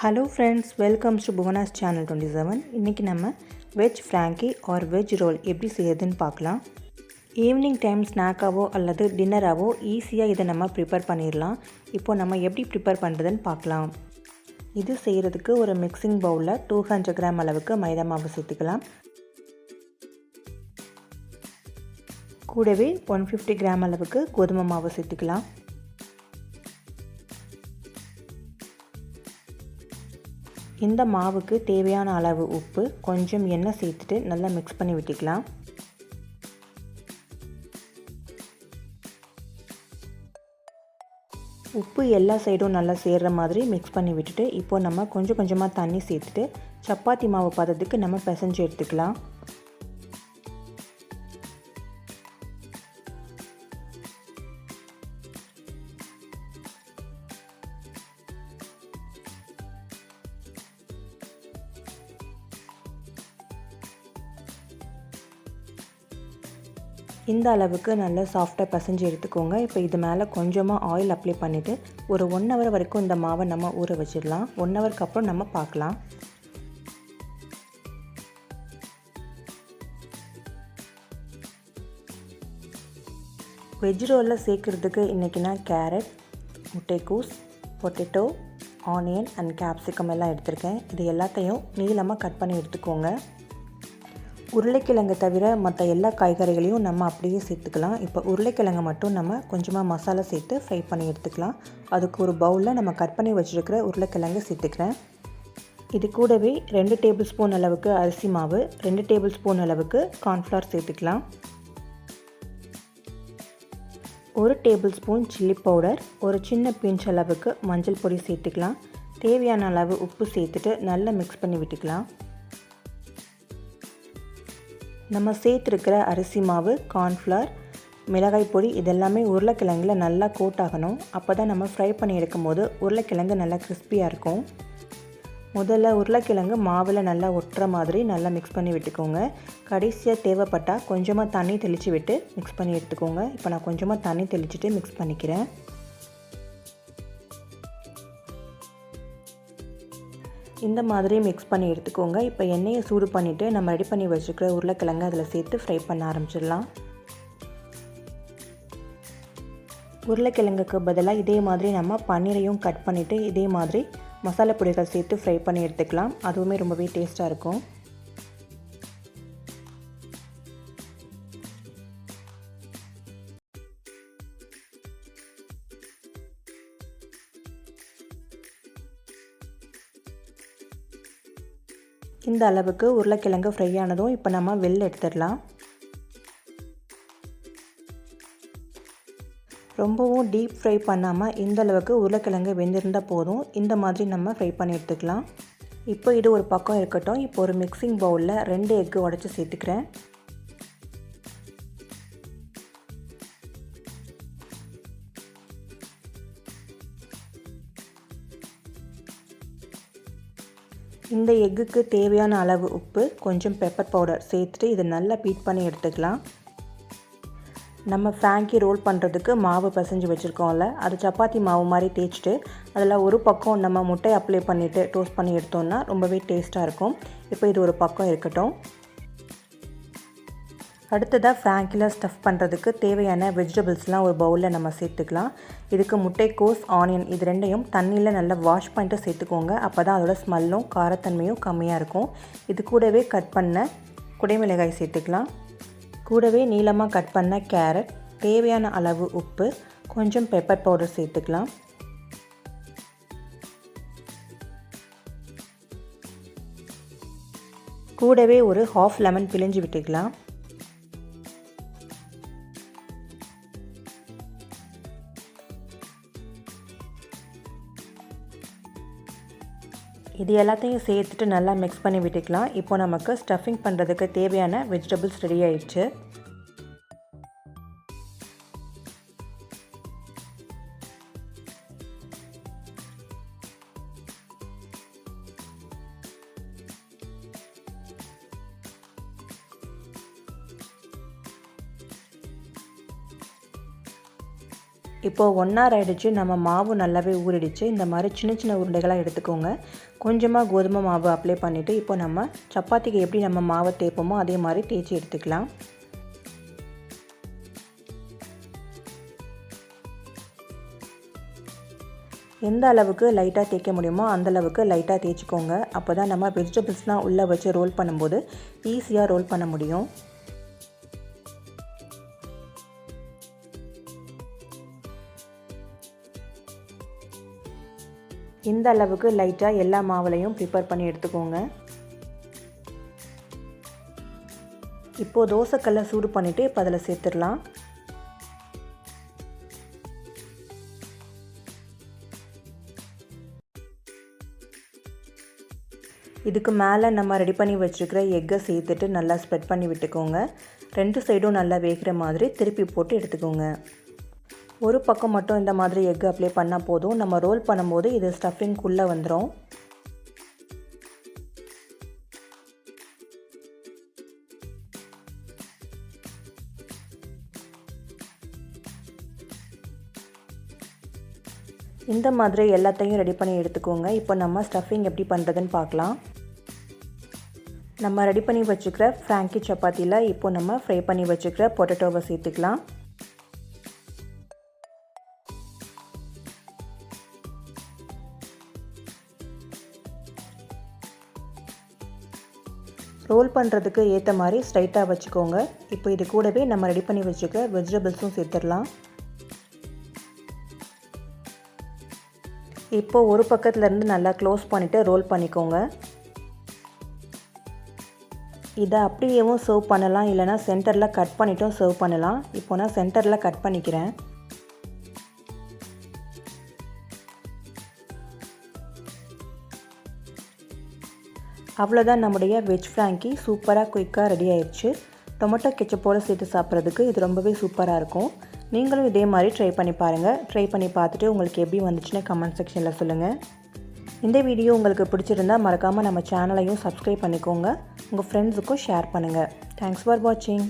Hello friends, welcome to Bhuvana's channel 27. இன்னைக்கு நம்ம Veg Frankie or Veg roll எப்படி செய்யறதுன்னு பார்க்கலாம். ஈவினிங் டைம் ஸ்நாக்காவோ அல்லது டின்னராவோ ஈஸியாக இதை நம்ம ப்ரிப்பேர் பண்ணிடலாம். இப்போ நம்ம எப்படி ப்ரிப்பேர் பண்ணுறதுன்னு பார்க்கலாம். இது செய்கிறதுக்கு ஒரு மிக்சிங் பவுலில் 200 கிராம் அளவுக்கு மைதா மாவு சேர்த்துக்கலாம். கூடவே 150 கிராம் அளவுக்கு கோதுமை மாவு சேர்த்துக்கலாம். இந்த மாவுக்கு தேவையான அளவு உப்பு, கொஞ்சம் எண்ணெய் சேர்த்துட்டு நல்லா மிக்ஸ் பண்ணி விட்டுக்கலாம். உப்பு எல்லா சைடும் நல்லா சேர்கிற மாதிரி மிக்ஸ் பண்ணி விட்டுட்டு இப்போ நம்ம கொஞ்சம் கொஞ்சமாக தண்ணி சேர்த்துட்டு சப்பாத்தி மாவு பதத்துக்கு நம்ம பிசைஞ்சு எடுத்துக்கலாம். இந்த அளவுக்கு நல்லா சாஃப்டாக பிசைஞ்சு எடுத்துக்கோங்க. இப்போ இது மேலே கொஞ்சமாக ஆயில் அப்ளை பண்ணிவிட்டு ஒரு 1 ஹவர் வரைக்கும் இந்த மாவை நம்ம ஊற வச்சிடலாம். 1 ஹவருக்கு அப்புறம் நம்ம பார்க்கலாம். வெஜ் ரோலில் சேர்க்குறதுக்கு இன்றைக்கி நான் கேரட், முட்டைக்கூஸ், பொட்டேட்டோ, ஆனியன் அண்ட் கேப்சிகம் எல்லாம் எடுத்திருக்கேன். இது எல்லாத்தையும் நீளமாக கட் பண்ணி எடுத்துக்கோங்க. உருளைக்கிழங்கு தவிர மற்ற எல்லா காய்கறிகளையும் நம்ம அப்படியே சேர்த்துக்கலாம். இப்போ உருளைக்கிழங்கு மட்டும் நம்ம கொஞ்சமாக மசாலா சேர்த்து ஃப்ரை பண்ணி எடுத்துக்கலாம். அதுக்கு ஒரு பவுலில் நம்ம கட் பண்ணி வச்சுருக்கிற உருளைக்கிழங்கு சேர்த்துக்கிறேன். இது கூடவே 2 டேபிள் ஸ்பூன் அளவுக்கு அரிசி மாவு, 2 டேபிள் ஸ்பூன் அளவுக்கு கார்ன்ஃப்ளவர் சேர்த்துக்கலாம். 1 டேபிள் ஸ்பூன் சில்லி பவுடர், ஒரு சின்ன பிஞ்ச் அளவுக்கு மஞ்சள் பொடி சேர்த்துக்கலாம். தேவையான அளவு உப்பு சேர்த்துட்டு நல்லா மிக்ஸ் பண்ணி விட்டுக்கலாம். நம்ம சேர்த்துருக்கிற அரிசி மாவு, கார்ன்ஃப்ளவர், மிளகாய் பொடி இதெல்லாமே உருளைக்கிழங்கில் நல்லா கோட் ஆகணும். அப்போ தான் நம்ம ஃப்ரை பண்ணி எடுக்கும்போது உருளைக்கிழங்கு நல்லா கிறிஸ்பியாக இருக்கும். முதல்ல உருளைக்கிழங்கு மாவில் நல்லா ஒட்டுற மாதிரி நல்லா மிக்ஸ் பண்ணி விட்டுக்கோங்க. கடைசியாக தேவைப்பட்டால் கொஞ்சமாக தண்ணி தெளித்து விட்டு மிக்ஸ் பண்ணி எடுத்துக்கோங்க. இப்போ நான் கொஞ்சமாக தண்ணி தெளிச்சுட்டு மிக்ஸ் பண்ணிக்கிறேன். இந்த மாதிரி மிக்ஸ் பண்ணி எடுத்துக்கோங்க. இப்போ எண்ணெயை சூடு பண்ணிவிட்டு நம்ம ரெடி பண்ணி வச்சுருக்கிற உருளைக்கிழங்கு அதில் சேர்த்து ஃப்ரை பண்ண ஆரம்பிச்சிடலாம். உருளைக்கிழங்குக்கு பதிலாக இதே மாதிரி நம்ம பன்னீரையும் கட் பண்ணிவிட்டு இதே மாதிரி மசாலா பொடிகள் சேர்த்து ஃப்ரை பண்ணி எடுத்துக்கலாம். அதுவுமே ரொம்பவே டேஸ்ட்டாக இருக்கும். இந்த அளவுக்கு உருளைக்கிழங்கு ஃப்ரை ஆனதும் இப்போ நம்ம வெளில எடுத்துடலாம். ரொம்பவும் டீப் ஃப்ரை பண்ணாமல் இந்த அளவுக்கு உருளைக்கிழங்கு வெந்திருந்தால் போதும். இந்த மாதிரி நம்ம ஃப்ரை பண்ணி எடுத்துக்கலாம். இப்போ இது ஒரு பக்கம் இருக்கட்டும். இப்போ ஒரு மிக்சிங் பவுலில் 2 எக்கு உடைச்சி சேர்த்துக்கிறேன். இந்த எக்குக்கு தேவையான அளவு உப்பு, கொஞ்சம் பெப்பர் பவுடர் சேர்த்துட்டு இதை நல்லா பீட் பண்ணி எடுத்துக்கலாம். நம்ம ஃப்ராங்கி ரோல் பண்ணுறதுக்கு மாவு பிசைஞ்சு வச்சுருக்கோம்ல, அது சப்பாத்தி மாவு மாதிரி தேய்ச்சிட்டு அதில் ஒரு பக்கம் நம்ம முட்டை அப்ளை பண்ணிவிட்டு டோஸ்ட் பண்ணி எடுத்தோம்னா ரொம்பவே டேஸ்ட்டாக இருக்கும். இப்போ இது ஒரு பக்கம் இருக்கட்டும். அடுத்ததாக ஃப்ராங்கியில் ஸ்டஃப் பண்ணுறதுக்கு தேவையான வெஜிடபிள்ஸ்லாம் ஒரு பவுலில் நம்ம சேர்த்துக்கலாம். இதுக்கு முட்டைக்கோஸ், ஆனியன் இது ரெண்டையும் தண்ணியில் நல்லா வாஷ் பண்ணிட்டு சேர்த்துக்கோங்க. அப்போ தான் அதோட ஸ்மெல்லும் காரத்தன்மையும் கம்மியாக இருக்கும். இது கூடவே கட் பண்ண குடைமிளகாய் சேர்த்துக்கலாம். கூடவே நீளமாக கட் பண்ண கேரட், தேவையான அளவு உப்பு, கொஞ்சம் பெப்பர் பவுடர் சேர்த்துக்கலாம். கூடவே ஒரு ஹாஃப் லெமன் பிழிஞ்சு விட்டுக்கலாம். இது எல்லாத்தையும் சேர்த்துட்டு நல்லா மிக்ஸ் பண்ணி விட்டுக்கலாம். இப்போ நமக்கு ஸ்டஃபிங் பண்ணுறதுக்கு தேவையான வெஜிடபிள்ஸ் ரெடி ஆயிடுச்சு. இப்போது 1 hour ஆகிடுச்சு. நம்ம மாவு நல்லாவே ஊறிடுச்சு. இந்த மாதிரி சின்ன சின்ன உருண்டைகளாக எடுத்துக்கோங்க. கொஞ்சமாக கோதுமை மாவு அப்ளை பண்ணிவிட்டு இப்போ நம்ம சப்பாத்திக்கு எப்படி நம்ம மாவை தேய்ப்போமோ அதே மாதிரி தேய்ச்சி எடுத்துக்கலாம். எந்த அளவுக்கு லைட்டாக தேய்க்க முடியுமோ அந்தளவுக்கு லைட்டாக தேய்ச்சிக்கோங்க. அப்போ தான் நம்ம வெஜிடபிள்ஸ்லாம் உள்ளே வச்சு ரோல் பண்ணும்போது ஈஸியாக ரோல் பண்ண முடியும். இந்த அளவுக்கு லைட்டாக எல்லா மாவுலையும் ப்ரிப்பேர் பண்ணி எடுத்துக்கோங்க. இப்போது தோசைக்கல்லை சூடு பண்ணிவிட்டு இப்போ அதில் சேர்த்துடலாம். இதுக்கு மேலே நம்ம ரெடி பண்ணி வச்சுருக்கிற எக்கை சேர்த்துட்டு நல்லா ஸ்ப்ரெட் பண்ணி விட்டுக்கோங்க. 2 சைடும் நல்லா வேகிற மாதிரி திருப்பி போட்டு எடுத்துக்கோங்க. ஒரு பக்கம் மட்டும் இந்த மாதிரி எக் அப்ளை பண்ணால் போதும். நம்ம ரோல் பண்ணும்போது இது ஸ்டஃபிங்குள்ளே வந்துடும். இந்த மாதிரி எல்லாத்தையும் ரெடி பண்ணி எடுத்துக்கோங்க. இப்போ நம்ம ஸ்டஃபிங் எப்படி பண்ணுறதுன்னு பார்க்கலாம். நம்ம ரெடி பண்ணி வச்சுக்கிற ஃப்ராங்கி சப்பாத்தியில் இப்போ நம்ம ஃப்ரை பண்ணி வச்சுக்கிற பொட்டேட்டோவை சேர்த்துக்கலாம். ரோல் பண்ணுறதுக்கு ஏற்ற மாதிரி ஸ்ட்ரைட்டாக வச்சுக்கோங்க. இப்போ இது கூடவே நம்ம ரெடி பண்ணி வச்சுக்க வெஜிடபிள்ஸும் சேர்த்துடலாம். இப்போ ஒரு பக்கத்துலேருந்து நல்லா க்ளோஸ் பண்ணிவிட்டு ரோல் பண்ணிக்கோங்க. இதை அப்படியேவும் சர்வ் பண்ணலாம், இல்லைனா சென்டரில் கட் பண்ணிவிட்டும் சர்வ் பண்ணலாம். இப்போ நான் சென்டரில் கட் பண்ணிக்கிறேன். அவ்வளோதான், நம்முடைய வெஜ் ஃப்ராங்கி சூப்பராக குயிக்காக ரெடி ஆயிடுச்சு. டொமேட்டோ கெச்சப்போடு சேர்த்து சாப்பிட்றதுக்கு இது ரொம்பவே சூப்பராக இருக்கும். நீங்களும் இதே மாதிரி ட்ரை பண்ணி பாருங்கள். ட்ரை பண்ணி பார்த்துட்டு உங்களுக்கு எப்படி வந்துச்சுன்னு கமெண்ட் செக்ஷனில் சொல்லுங்கள். இந்த வீடியோ உங்களுக்கு பிடிச்சிருந்தால் மறக்காமல் நம்ம சேனலையும் சப்ஸ்கிரைப் பண்ணிக்கோங்க. உங்கள் ஃப்ரெண்ட்ஸுக்கும் ஷேர் பண்ணுங்கள். தேங்க்ஸ் ஃபார் வாட்சிங்.